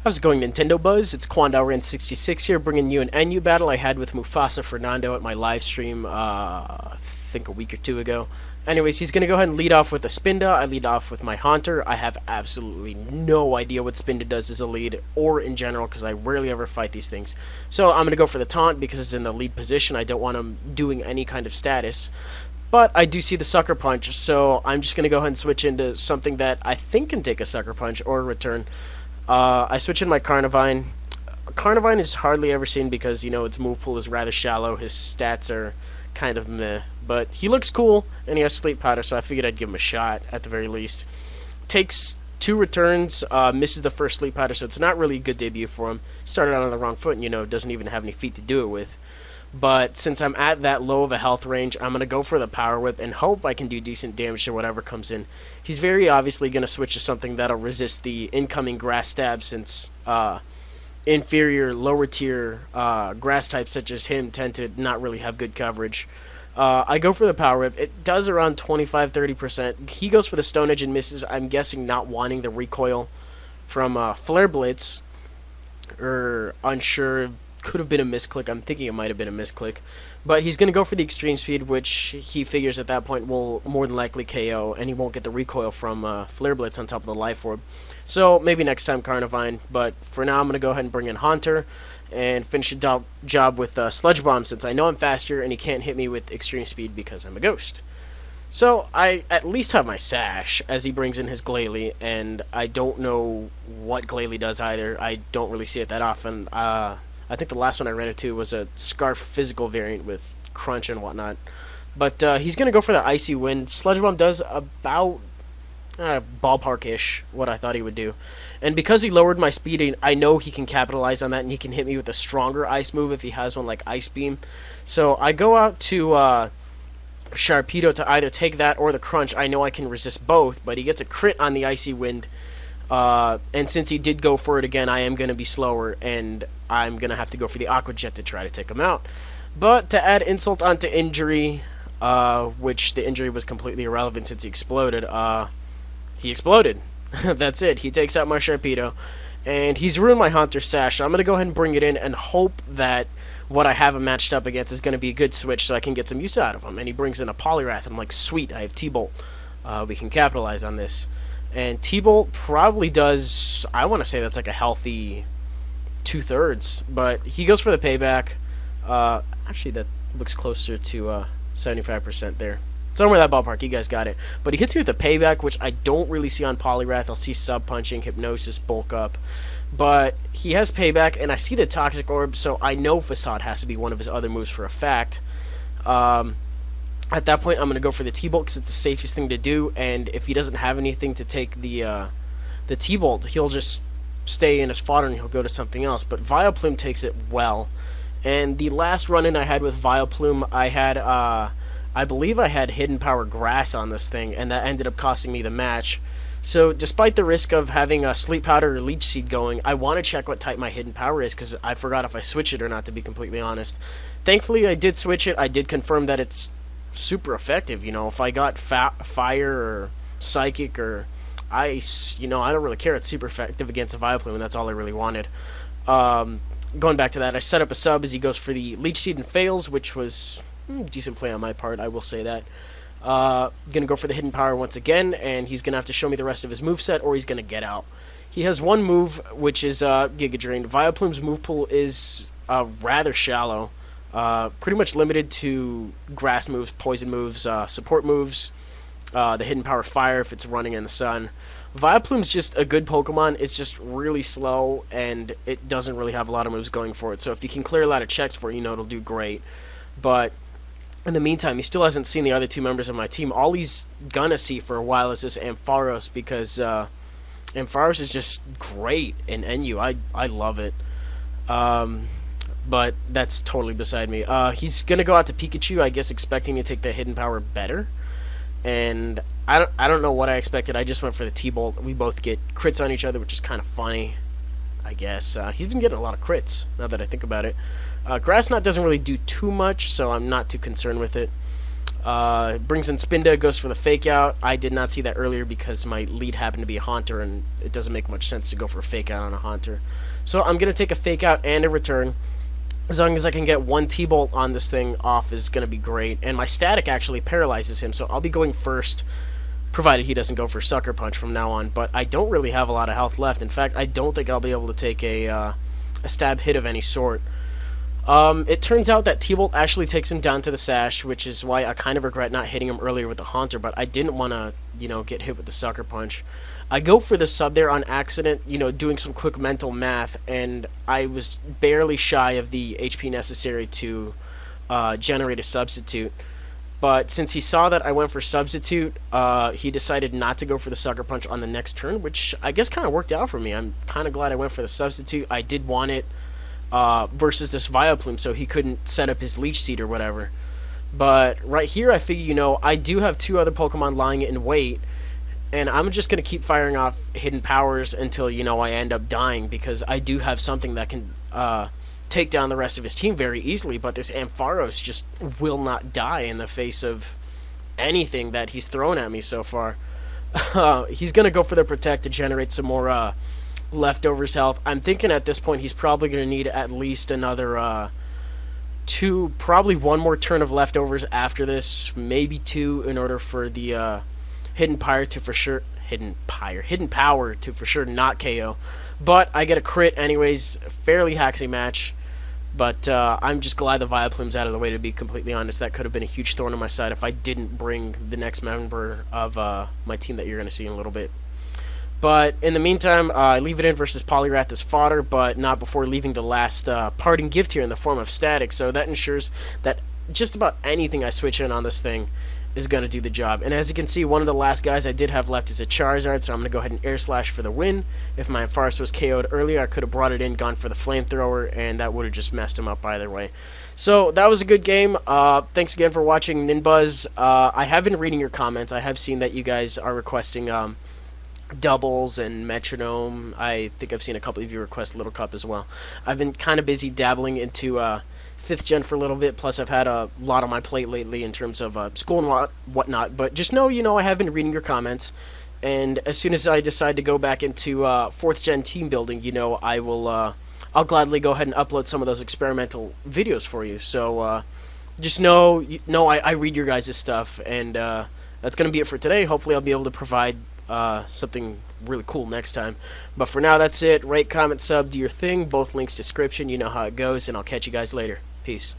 How's it going, Nintendo Buzz? It's KwandaoRen66 here, bringing you an NU battle I had with MufasaFernando at my live stream, I think a week or two ago. Anyways, he's going to go ahead and lead off with a Spinda. I lead off with my Haunter. I have absolutely no idea what Spinda does as a lead, or in general, because I rarely ever fight these things. So I'm going to go for the Taunt, because it's in the lead position. I don't want him doing any kind of status. But I do see the Sucker Punch, so I'm just going to go ahead and switch into something that I think can take a Sucker Punch or a Return. I switch in my Carnivine. Carnivine is hardly ever seen because, you know, its move pool is rather shallow. His stats are kind of meh. But he looks cool, and he has Sleep Powder, so I figured I'd give him a shot, at the very least. Takes 2 returns, misses the first Sleep Powder, so it's not really a good debut for him. Started out on the wrong foot, and, you know, doesn't even have any feet to do it with. But since I'm at that low of a health range, I'm going to go for the Power Whip and hope I can do decent damage to whatever comes in. He's very obviously going to switch to something that'll resist the incoming grass stab, since inferior, lower tier grass types such as him tend to not really have good coverage. I go for the Power Whip. It does around 25-30%. He goes for the Stone Edge and misses, I'm guessing not wanting the recoil from Flare Blitz, or unsure. Could have been a misclick. I'm thinking it might have been a misclick. But he's going to go for the Extreme Speed, which he figures at that point will more than likely KO, and he won't get the recoil from Flare Blitz on top of the Life Orb. So maybe next time Carnivine, but for now I'm going to go ahead and bring in Haunter and finish the job with Sludge Bomb, since I know I'm faster and he can't hit me with Extreme Speed because I'm a ghost. So I at least have my Sash as he brings in his Glalie, and I don't know what Glalie does either. I don't really see it that often. I think the last one I ran into was a Scarf physical variant with Crunch and whatnot. But he's going to go for the Icy Wind. Sludge Bomb does about ballpark-ish what I thought he would do. And because he lowered my speed, I know he can capitalize on that, and he can hit me with a stronger ice move if he has one like Ice Beam. So I go out to Sharpedo to either take that or the Crunch. I know I can resist both, but he gets a crit on the Icy Wind. And since he did go for it again, I am going to be slower, and I'm going to have to go for the Aqua Jet to try to take him out. But to add insult onto injury, which the injury was completely irrelevant since he exploded, he exploded. That's it. He takes out my Sharpedo, and he's ruined my Haunter Sash, so I'm going to go ahead and bring it in and hope that what I have him matched up against is going to be a good switch so I can get some use out of him. And he brings in a Poliwrath, and I'm like, sweet, I have T-Bolt. We can capitalize on this. And T-Bolt probably does, I want to say that's like a healthy 2/3, but he goes for the payback. Actually, that looks closer to 75% there. Somewhere in that ballpark, you guys got it. But he hits me with the payback, which I don't really see on Poliwrath. I'll see Sub-Punching, Hypnosis, Bulk Up. But he has payback, and I see the Toxic Orb, so I know Facade has to be one of his other moves for a fact. At that point, I'm going to go for the T-Bolt because it's the safest thing to do, and if he doesn't have anything to take the T-Bolt, he'll just stay in his fodder and he'll go to something else. But Vileplume takes it well. And the last run-in I had with Vileplume, I had, I believe I had Hidden Power Grass on this thing, and that ended up costing me the match. So despite the risk of having a Sleep Powder or Leech Seed going, I want to check what type my Hidden Power is, because I forgot if I switch it or not, to be completely honest. Thankfully, I did switch it. I did confirm that it's super effective. You know, if I got Fire or Psychic or Ice, you know, I don't really care. It's super effective against a Vileplume, and that's all I really wanted. Going back to that, I set up a sub as he goes for the Leech Seed and fails, which was decent play on my part, I will say that. Gonna go for the Hidden Power once again, and he's gonna have to show me the rest of his moveset, or he's gonna get out. He has one move, which is Giga Drain. Vileplume's move pool is rather shallow. Pretty much limited to grass moves, poison moves, support moves, the Hidden Power Fire if it's running in the sun. Vileplume's just a good Pokemon. It's just really slow, and it doesn't really have a lot of moves going for it. So if you can clear a lot of checks for it, you know, it'll do great. But in the meantime, he still hasn't seen the other 2 members of my team. All he's gonna see for a while is this Ampharos, because Ampharos is just great in NU. I love it. But that's totally beside me. He's gonna go out to Pikachu, I guess, expecting to take the Hidden Power better. And I don't know what I expected. I just went for the T-Bolt. We both get crits on each other, which is kind of funny, I guess. He's been getting a lot of crits, now that I think about it. Grass Knot doesn't really do too much, so I'm not too concerned with it. Brings in Spinda, goes for the fake out. I did not see that earlier because my lead happened to be a Haunter, and it doesn't make much sense to go for a fake out on a Haunter. So I'm going to take a fake out and a return. As long as I can get one T-Bolt on this thing off is going to be great. And my static actually paralyzes him, so I'll be going first, provided he doesn't go for Sucker Punch from now on. But I don't really have a lot of health left. In fact, I don't think I'll be able to take a stab hit of any sort. It turns out that T-Bolt actually takes him down to the sash, which is why I kind of regret not hitting him earlier with the Haunter, but I didn't want to, get hit with the Sucker Punch. I go for the sub there on accident, doing some quick mental math, and I was barely shy of the HP necessary to generate a substitute. But since he saw that I went for substitute, he decided not to go for the Sucker Punch on the next turn, which I guess kind of worked out for me. I'm kind of glad I went for the substitute. I did want it versus this Vileplume, so he couldn't set up his Leech Seed or whatever. But right here, I figure, I do have two other Pokemon lying in wait, and I'm just going to keep firing off hidden powers until, I end up dying, because I do have something that can take down the rest of his team very easily, but this Ampharos just will not die in the face of anything that he's thrown at me so far. He's going to go for the Protect to generate some more leftovers health. I'm thinking at this point he's probably going to need at least another probably one more turn of leftovers after this, maybe two, in order for the hidden power to for sure not KO. But I get a crit anyways, fairly haxy match. But I'm just glad the Vileplume's out of the way, to be completely honest. That could have been a huge thorn on my side if I didn't bring the next member of my team that you're going to see in a little bit. But in the meantime, I leave it in versus Poliwrath as fodder, but not before leaving the last parting gift here in the form of static. So that ensures that just about anything I switch in on this thing is going to do the job. And as you can see, one of the last guys I did have left is a Charizard, so I'm going to go ahead and Air Slash for the win. If my Ampharos was KO'd earlier, I could have brought it in, gone for the Flamethrower, and that would have just messed him up either way. So that was a good game. Thanks again for watching, NinBuzz. I have been reading your comments. I have seen that you guys are requesting doubles and metronome. I think I've seen a couple of you request Little Cup as well. I've been kind of busy dabbling into 5th gen for a little bit, plus I've had a lot on my plate lately in terms of school and whatnot, but just know, I have been reading your comments, and as soon as I decide to go back into 4th gen team building, I will, I'll gladly go ahead and upload some of those experimental videos for you. So just know, I read your guys' stuff, and that's going to be it for today. Hopefully I'll be able to provide something really cool next time. But for now, that's it. Rate, comment, sub, do your thing. Both links description. You know how it goes, and I'll catch you guys later. Peace.